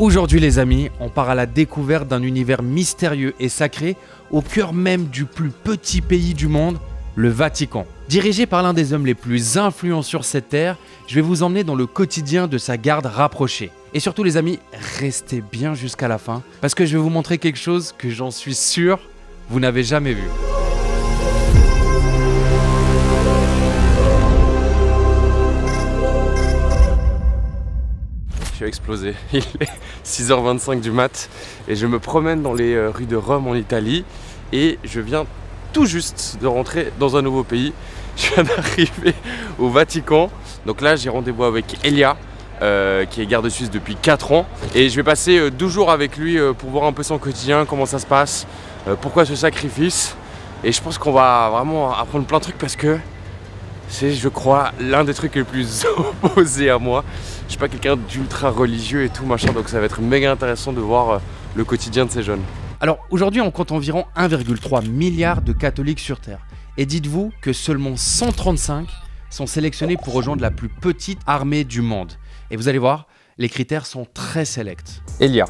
Aujourd'hui les amis, on part à la découverte d'un univers mystérieux et sacré au cœur même du plus petit pays du monde, le Vatican. Dirigé par l'un des hommes les plus influents sur cette terre, je vais vous emmener dans le quotidien de sa garde rapprochée. Et surtout les amis, restez bien jusqu'à la fin, parce que je vais vous montrer quelque chose que j'en suis sûr, vous n'avez jamais vu. Explosé. Il est 6h25 du mat et je me promène dans les rues de Rome en Italie et je viens tout juste de rentrer dans un nouveau pays. Je viens d'arriver au Vatican. Donc là j'ai rendez-vous avec Elia qui est garde suisse depuis 4 ans et je vais passer 12 jours avec lui pour voir un peu son quotidien, comment ça se passe, pourquoi ce sacrifice, et je pense qu'on va vraiment apprendre plein de trucs parce que c'est, je crois, l'un des trucs les plus opposés à moi. Je suis pas quelqu'un d'ultra religieux et tout machin, donc ça va être méga intéressant de voir le quotidien de ces jeunes. Alors aujourd'hui on compte environ 1,3 milliard de catholiques sur Terre. Et dites-vous que seulement 135 sont sélectionnés pour rejoindre la plus petite armée du monde. Et vous allez voir, les critères sont très sélects. Elia,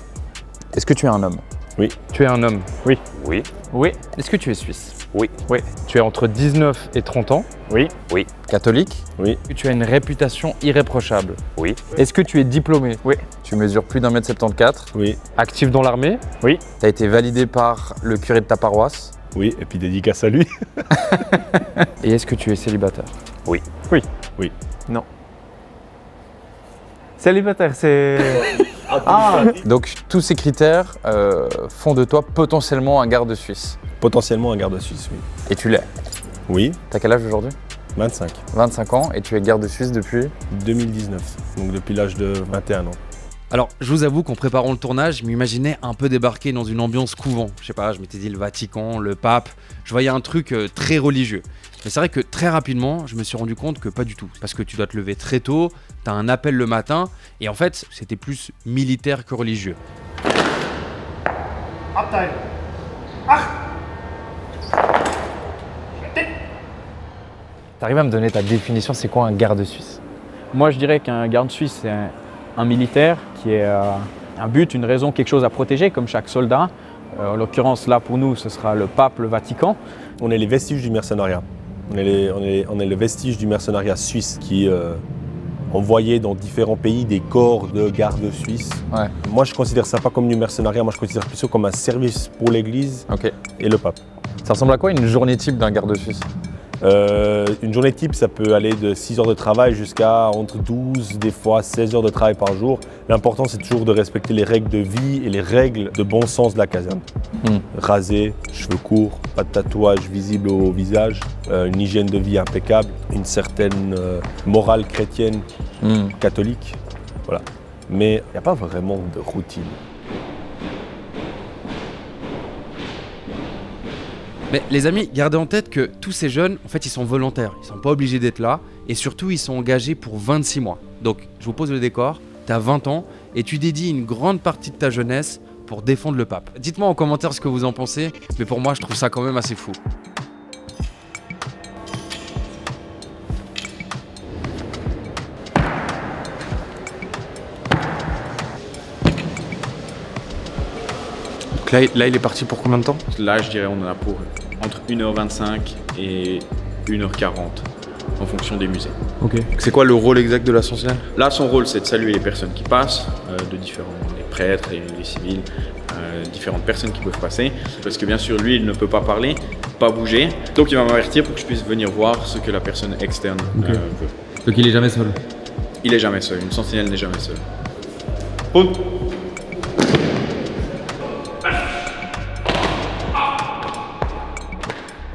est-ce que tu es un homme? Oui. Tu es un homme? Oui. Oui. Oui. Est-ce que tu es suisse? Oui. Oui. Tu es entre 19 et 30 ans? Oui. Oui. Catholique? Oui. Tu as une réputation irréprochable? Oui. Est-ce que tu es diplômé? Oui. Tu mesures plus d'1m74? Oui. Actif dans l'armée? Oui. Tu as été validé par le curé de ta paroisse? Oui, et puis dédicace à lui. Et est-ce que tu es célibataire? Oui. Oui. Oui. Non. Célibataire, c'est... Ah. Donc tous ces critères font de toi potentiellement un garde suisse? Potentiellement un garde suisse, oui. Et tu l'es? Oui. T'as quel âge aujourd'hui? 25. 25 ans, et tu es garde suisse depuis? 2019, donc depuis l'âge de 21 ans. Alors je vous avoue qu'en préparant le tournage, je m'imaginais un peu débarquer dans une ambiance couvent. Je sais pas, je m'étais dit le Vatican, le pape, je voyais un truc très religieux. Mais c'est vrai que très rapidement, je me suis rendu compte que pas du tout. Parce que tu dois te lever très tôt, t'as un appel le matin, et en fait, c'était plus militaire que religieux. T'arrives à me donner ta définition, c'est quoi un garde suisse? Moi, je dirais qu'un garde suisse, c'est un militaire qui a un but, une raison, quelque chose à protéger, comme chaque soldat. En l'occurrence, là, pour nous, ce sera le pape, le Vatican. On est les vestiges du mercenariat. On est le vestige du mercenariat suisse qui envoyait dans différents pays des corps de gardes suisses. Ouais. Moi, je considère ça pas comme du mercenariat, moi je considère plutôt comme un service pour l'Église et le pape. Ça ressemble à quoi une journée type d'un garde suisse? Une journée type, ça peut aller de 6 heures de travail jusqu'à entre 12, des fois 16 heures de travail par jour. L'important, c'est toujours de respecter les règles de vie et les règles de bon sens de la caserne. Rasé, cheveux courts, pas de tatouage visible au visage, une hygiène de vie impeccable, une certaine morale chrétienne, catholique. Voilà. Mais il n'y a pas vraiment de routine. Mais les amis, gardez en tête que tous ces jeunes, en fait, ils sont volontaires. Ils sont pas obligés d'être là. Et surtout, ils sont engagés pour 26 mois. Donc, je vous pose le décor. Tu as 20 ans et tu dédies une grande partie de ta jeunesse pour défendre le pape. Dites-moi en commentaire ce que vous en pensez. Mais pour moi, je trouve ça quand même assez fou. Donc là, il est parti pour combien de temps? Là, je dirais on en a pour entre 1h25 et 1h40 en fonction des musées. Ok. C'est quoi le rôle exact de la sentinelle? Là, son rôle, c'est de saluer les personnes qui passent, de différents, les prêtres et les civils, différentes personnes qui peuvent passer. Parce que bien sûr, lui, il ne peut pas parler, pas bouger. Donc, il va m'avertir pour que je puisse venir voir ce que la personne externe veut. Donc il est jamais seul? Il est jamais seul, une sentinelle n'est jamais seule. Route.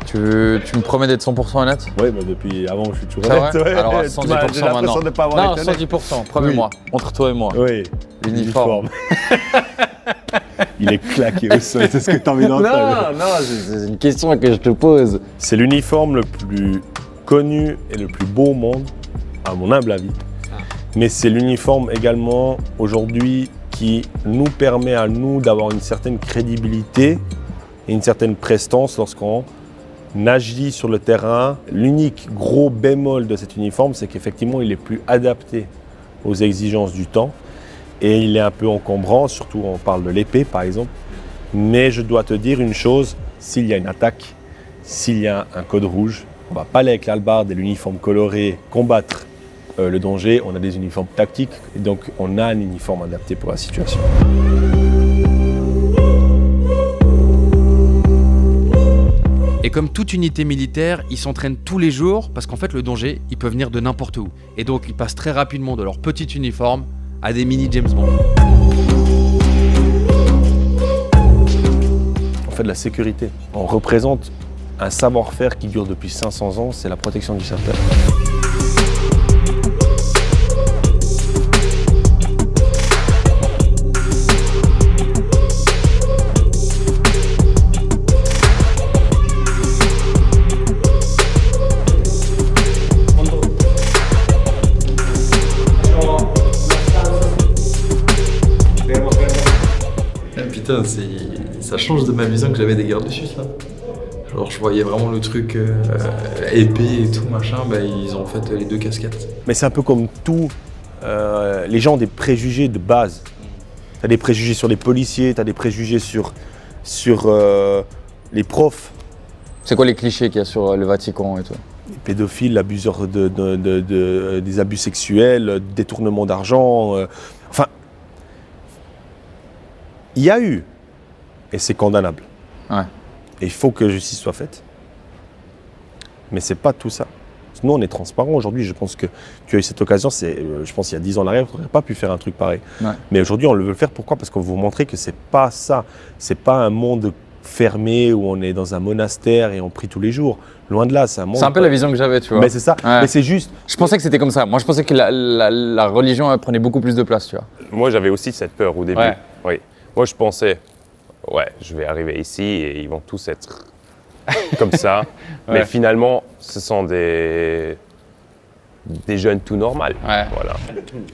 Tu me promets d'être 100% honnête? Oui, bah depuis avant, je suis toujours C'est honnête. vrai? Ouais. Alors à 110% maintenant. De pas avoir Non, 110%, promets-moi, entre toi et moi. Oui, L'uniforme. Il est claqué au sol, c'est ce que tu as envie d'entendre. Non, c'est une question que je te pose. C'est l'uniforme le plus connu et le plus beau au monde, à mon humble avis. Mais c'est l'uniforme également aujourd'hui qui nous permet à nous d'avoir une certaine crédibilité et une certaine prestance lorsqu'on agit sur le terrain. L'unique gros bémol de cet uniforme, c'est qu'effectivement, il est plus adapté aux exigences du temps. et il est un peu encombrant, surtout on parle de l'épée par exemple. Mais je dois te dire une chose, s'il y a une attaque, s'il y a un code rouge, on ne va pas aller avec l'hallebarde et l'uniforme coloré combattre le danger. On a des uniformes tactiques et donc on a un uniforme adapté pour la situation. Et comme toute unité militaire, ils s'entraînent tous les jours parce qu'en fait le danger, il peut venir de n'importe où. Et donc ils passent très rapidement de leur petit uniforme à des mini James Bond. On fait de la sécurité. On représente un savoir-faire qui dure depuis 500 ans, c'est la protection du secteur. Putain, ça change de ma vision que j'avais des gardes suisses là. Genre je voyais vraiment le truc épée et tout machin, bah ils ont fait les 2 casquettes. Mais c'est un peu comme tout, les gens ont des préjugés de base. T'as des préjugés sur les policiers, t'as des préjugés sur les profs. C'est quoi les clichés qu'il y a sur le Vatican et tout? Les pédophiles, abuseurs des abus sexuels, détournement d'argent. Enfin, il y a eu, et c'est condamnable. Ouais. Et il faut que justice soit faite. Mais c'est pas tout ça. Nous, on est transparent aujourd'hui. Je pense que tu as eu cette occasion, je pense qu'il y a 10 ans en arrière, on n'aurait pas pu faire un truc pareil. Ouais. Mais aujourd'hui, on le veut le faire. Pourquoi? Parce qu'on veut vous montrer que c'est pas ça. C'est pas un monde fermé où on est dans un monastère et on prie tous les jours. Loin de là, c'est un monde... C'est un peu la vision que j'avais, tu vois. Mais c'est ça. Ouais. Mais c'est juste... Je pensais que c'était comme ça. Moi, je pensais que la religion elle, prenait beaucoup plus de place, tu vois. Moi, j'avais aussi cette peur au début. Ouais. Oui. Moi, je pensais, ouais, je vais arriver ici et ils vont tous être comme ça. Ouais. Mais finalement, ce sont des jeunes tout normaux. Ouais. Voilà.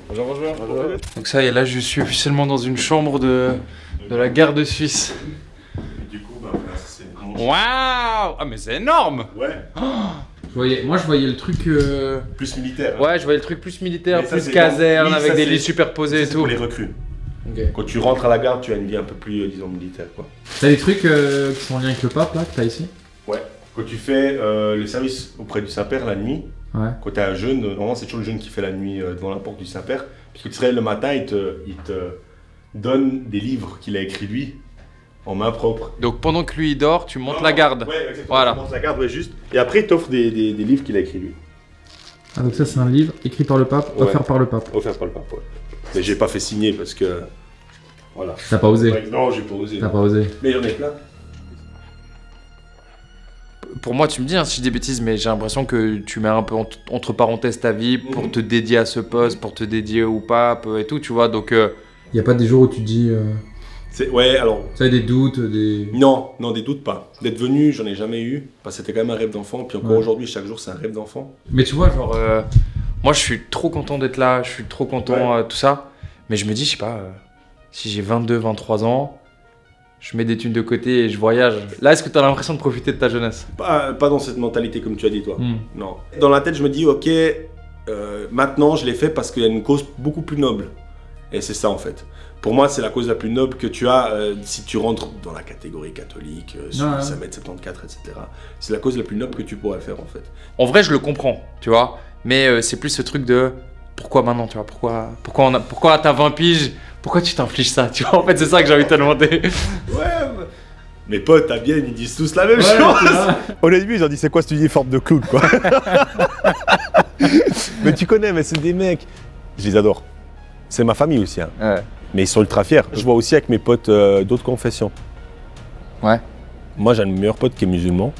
Bonjour, bonjour. Donc ça y est, là je suis officiellement dans une chambre de la garde suisse. Du coup, c'est... Waouh! Ah mais c'est énorme! Ouais. Moi je voyais le truc... Plus militaire. Ouais, je voyais le truc plus militaire, Mais ça, plus c'est caserne, oui, avec ça, des c'est- lits superposés et C'est tout. pour les recrues. Ok. Quand tu rentres à la garde, tu as une vie un peu plus, disons, militaire, quoi. T'as des trucs qui sont en lien avec le pape là, que t'as ici? Ouais. Quand tu fais le service auprès du Saint-Père la nuit, Ouais. quand tu as un jeune, normalement c'est toujours le jeune qui fait la nuit devant la porte du Saint-Père, puisque tu te réveilles le matin, il te donne des livres qu'il a écrits lui, en main propre. Donc pendant que lui il dort, tu montes la garde. Ouais, exactement. Voilà. Tu montes la garde, ouais, juste. Et après, il t'offre des livres qu'il a écrits lui. Ah donc ça c'est un livre écrit par le pape, Ouais. offert par le pape. Offert par le pape, ouais. Mais j'ai pas fait signer parce que. Voilà. T'as pas osé? Ouais, non, j'ai pas osé. T'as pas osé. Mais j'en ai plein. Pour moi, tu me dis si je dis des bêtises, mais j'ai l'impression que tu mets un peu entre parenthèses ta vie pour te dédier à ce poste, pour te dédier au pape et tout, tu vois. Donc, y a pas des jours où tu te dis, Ouais, alors. ça a des doutes, des. Non, des doutes pas. D'être venu, j'en ai jamais eu, parce que c'était quand même un rêve d'enfant, puis encore Ouais. aujourd'hui, chaque jour, c'est un rêve d'enfant. Mais tu vois, genre, moi, je suis trop content d'être là, je suis trop content, tout ça. Mais je me dis, je sais pas, si j'ai 22, 23 ans, je mets des thunes de côté et je voyage. Là, est-ce que t'as l'impression de profiter de ta jeunesse? Pas dans cette mentalité comme tu as dit, toi. Hmm. Non. Dans la tête, je me dis, ok, maintenant, je l'ai fait parce qu'il y a une cause beaucoup plus noble. Et c'est ça, en fait. Pour moi, c'est la cause la plus noble que tu as si tu rentres dans la catégorie catholique, sur Ouais. 1m74, etc. C'est la cause la plus noble que tu pourrais faire, en fait. En vrai, je le comprends, tu vois. Mais c'est plus ce truc de pourquoi maintenant, tu vois. Pourquoi t'as 20 piges, pourquoi tu t'infliges ça, tu vois. En fait, c'est ça que j'ai envie de te demander. Ouais, mes potes à Bienne, ils disent tous la même chose. Au début, ils ont dit c'est quoi cet uniforme de clown, quoi. Mais tu connais, mais c'est des mecs. Je les adore. C'est ma famille aussi, hein. Ouais. Mais ils sont ultra fiers. Je vois aussi avec mes potes d'autres confessions. Ouais. Moi, j'ai un meilleur pote qui est musulman.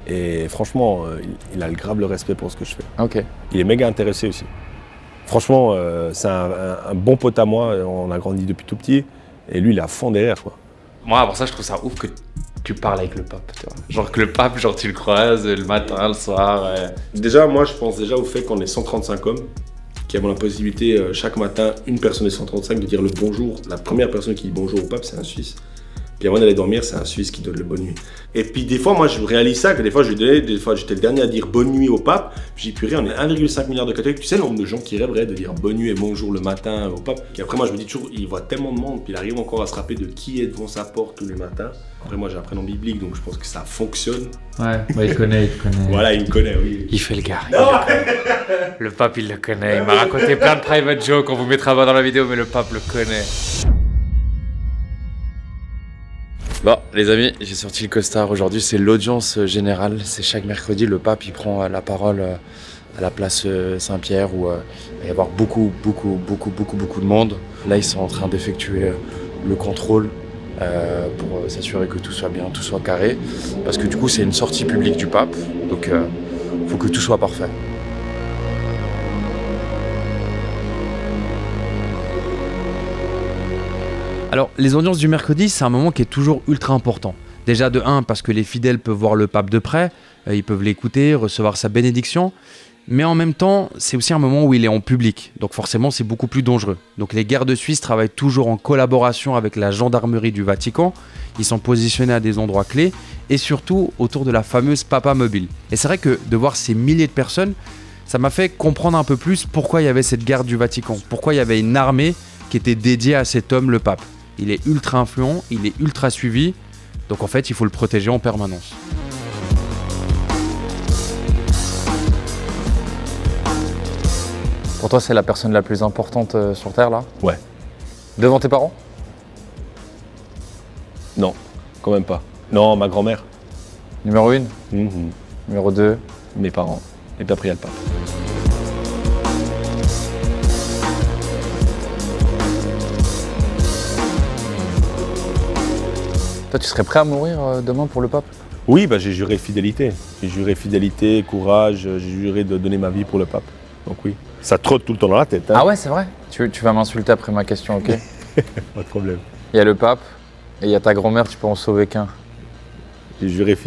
Et franchement, il a grave le respect pour ce que je fais. Ok. Il est méga intéressé aussi. Franchement, c'est un bon pote à moi. On a grandi depuis tout petit. Et lui, il est à fond derrière, quoi. Moi, pour ça, je trouve ça ouf que tu parles avec le pape, tu vois. Genre que le pape, genre tu le croises le matin, le soir. Déjà, moi, je pense déjà au fait qu'on est 135 hommes qui avons la possibilité chaque matin, une personne des 135 de dire le bonjour. La première personne qui dit bonjour au pape, c'est un Suisse. Puis avant d'aller dormir, c'est un Suisse qui donne le bonne nuit. Et puis des fois, moi je réalise ça, que des fois je lui donnais, des fois j'étais le dernier à dire bonne nuit au pape. Puis j'ai purée, on est 1,5 milliard de catholiques. Tu sais le nombre de gens qui rêveraient de dire bonne nuit et bonjour le matin au pape. Puis après moi je me dis toujours, il voit tellement de monde, puis il arrive encore à se rappeler de qui est devant sa porte tous les matins. Après moi j'ai un prénom biblique, donc je pense que ça fonctionne. Ouais, bah il connaît. Voilà, il me connaît, oui. Il fait le gars. Le pape, il le connaît. Il m'a raconté plein de private jokes. On vous mettra dans la vidéo, mais le pape le connaît. Bon, les amis, j'ai sorti le costard. Aujourd'hui, c'est l'audience générale. C'est chaque mercredi, le pape, il prend la parole à la place Saint-Pierre où il va y avoir beaucoup de monde. Là, ils sont en train d'effectuer le contrôle pour s'assurer que tout soit bien, tout soit carré. Parce que du coup, c'est une sortie publique du pape. Donc, il faut que tout soit parfait. Alors, les audiences du mercredi, c'est un moment qui est toujours ultra important. Déjà de 1, parce que les fidèles peuvent voir le pape de près, ils peuvent l'écouter, recevoir sa bénédiction. Mais en même temps, c'est aussi un moment où il est en public. Donc forcément, c'est beaucoup plus dangereux. Donc les gardes suisses travaillent toujours en collaboration avec la gendarmerie du Vatican. Ils sont positionnés à des endroits clés et surtout autour de la fameuse Papa Mobile. Et c'est vrai que de voir ces milliers de personnes, ça m'a fait comprendre un peu plus pourquoi il y avait cette garde du Vatican. Pourquoi il y avait une armée qui était dédiée à cet homme, le pape. Il est ultra influent, il est ultra suivi. Donc en fait, il faut le protéger en permanence. Pour toi, c'est la personne la plus importante sur Terre, là? Ouais. Devant tes parents? Non, quand même pas. Non, ma grand-mère. Numéro 1? Numéro 2? Mes parents. Et puis après, il y a le pape. Toi, tu serais prêt à mourir demain pour le pape? Oui, bah, j'ai juré fidélité. J'ai juré fidélité, courage, j'ai juré de donner ma vie pour le pape. Donc oui. Ça trotte tout le temps dans la tête. Hein. Ah ouais, c'est vrai? Tu vas m'insulter après ma question, ok? Pas de problème. Il y a le pape et il y a ta grand-mère, tu peux en sauver qu'un. J'ai juré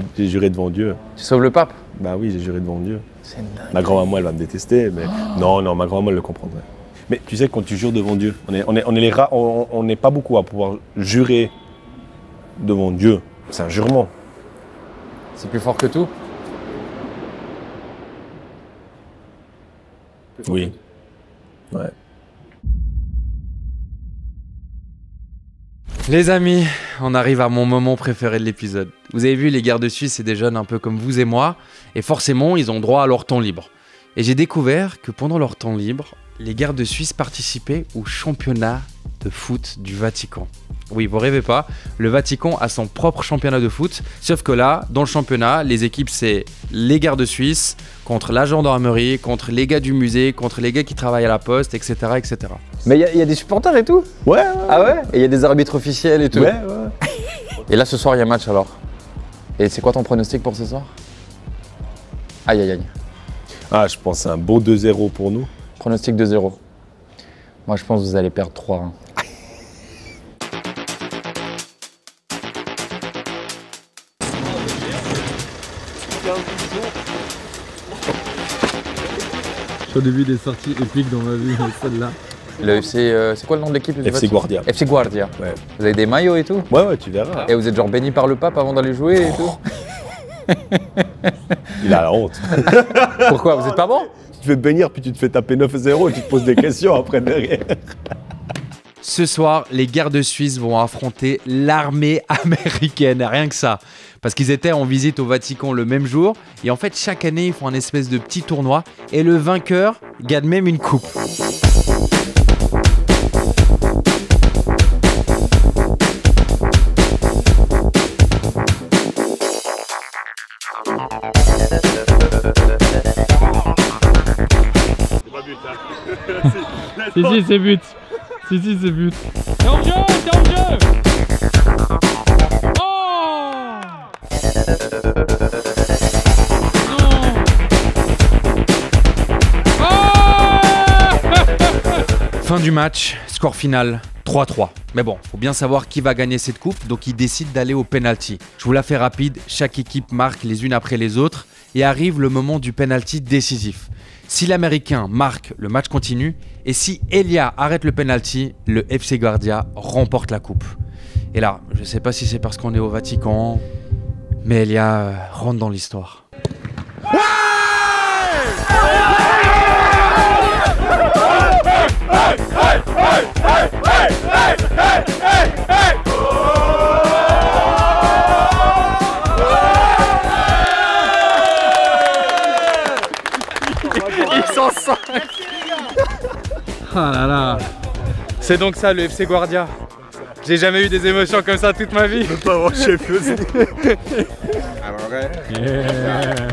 devant Dieu. Tu sauves le pape? Bah oui, j'ai juré devant Dieu. C'est dingue. Ma grand-maman, elle va me détester, mais non, ma grand-maman, elle le comprendrait. Mais tu sais, quand tu jures devant Dieu, on n'est pas beaucoup à pouvoir jurer devant Dieu. C'est un jurement. C'est plus fort que tout? Oui. Ouais. Les amis, on arrive à mon moment préféré de l'épisode. Vous avez vu, les gardes suisses, c'est des jeunes un peu comme vous et moi, et forcément, ils ont droit à leur temps libre. Et j'ai découvert que pendant leur temps libre, les gardes suisses participaient au championnat de foot du Vatican. Oui, vous rêvez pas, le Vatican a son propre championnat de foot, sauf que là, dans le championnat, les équipes, c'est les gardes suisses contre la gendarmerie, contre les gars du musée, contre les gars qui travaillent à la poste, etc. etc. Mais il y a des supporters et tout? Ouais. Ah ouais? Et il y a des arbitres officiels et tout? Ouais. Et là, ce soir, il y a match alors? Et c'est quoi ton pronostic pour ce soir? Aïe aïe aïe. Ah, je pense que c'est un beau 2-0 pour nous. Pronostic 2-0. Moi, je pense que vous allez perdre 3-1. Au début des sorties épiques dans ma vie, celle-là. Le FC, c'est quoi le nom de l'équipe? FC Guardia. FC Guardia. Ouais. Vous avez des maillots et tout? Ouais, tu verras. Et vous êtes genre béni par le pape avant d'aller jouer et tout? Il a la honte. Pourquoi? Vous êtes pas bon? Tu te fais bénir, puis tu te fais taper 9-0 et tu te poses des questions après derrière. Ce soir, les gardes suisses vont affronter l'armée américaine, rien que ça. Parce qu'ils étaient en visite au Vatican le même jour. Et en fait, chaque année, ils font un espèce de petit tournoi. Et le vainqueur gagne même une coupe. Si, c'est but. Si, c'est but. T'es en jeu, t'es en jeu. Oh Fin du match, score final 3-3. Mais bon, faut bien savoir qui va gagner cette coupe, donc ils décident d'aller au penalty. Je vous la fais rapide, chaque équipe marque les unes après les autres et arrive le moment du penalty décisif. Si l'Américain marque, le match continue et si Elia arrête le penalty, le FC Guardia remporte la coupe. Et là, je sais pas si c'est parce qu'on est au Vatican, mais Elia rentre dans l'histoire. Ils sont 5. Ah là là. C'est donc ça le FC Guardia. J'ai jamais eu des émotions comme ça toute ma vie. Je peux pas avoir Champions League. Alors ouais. Yeah.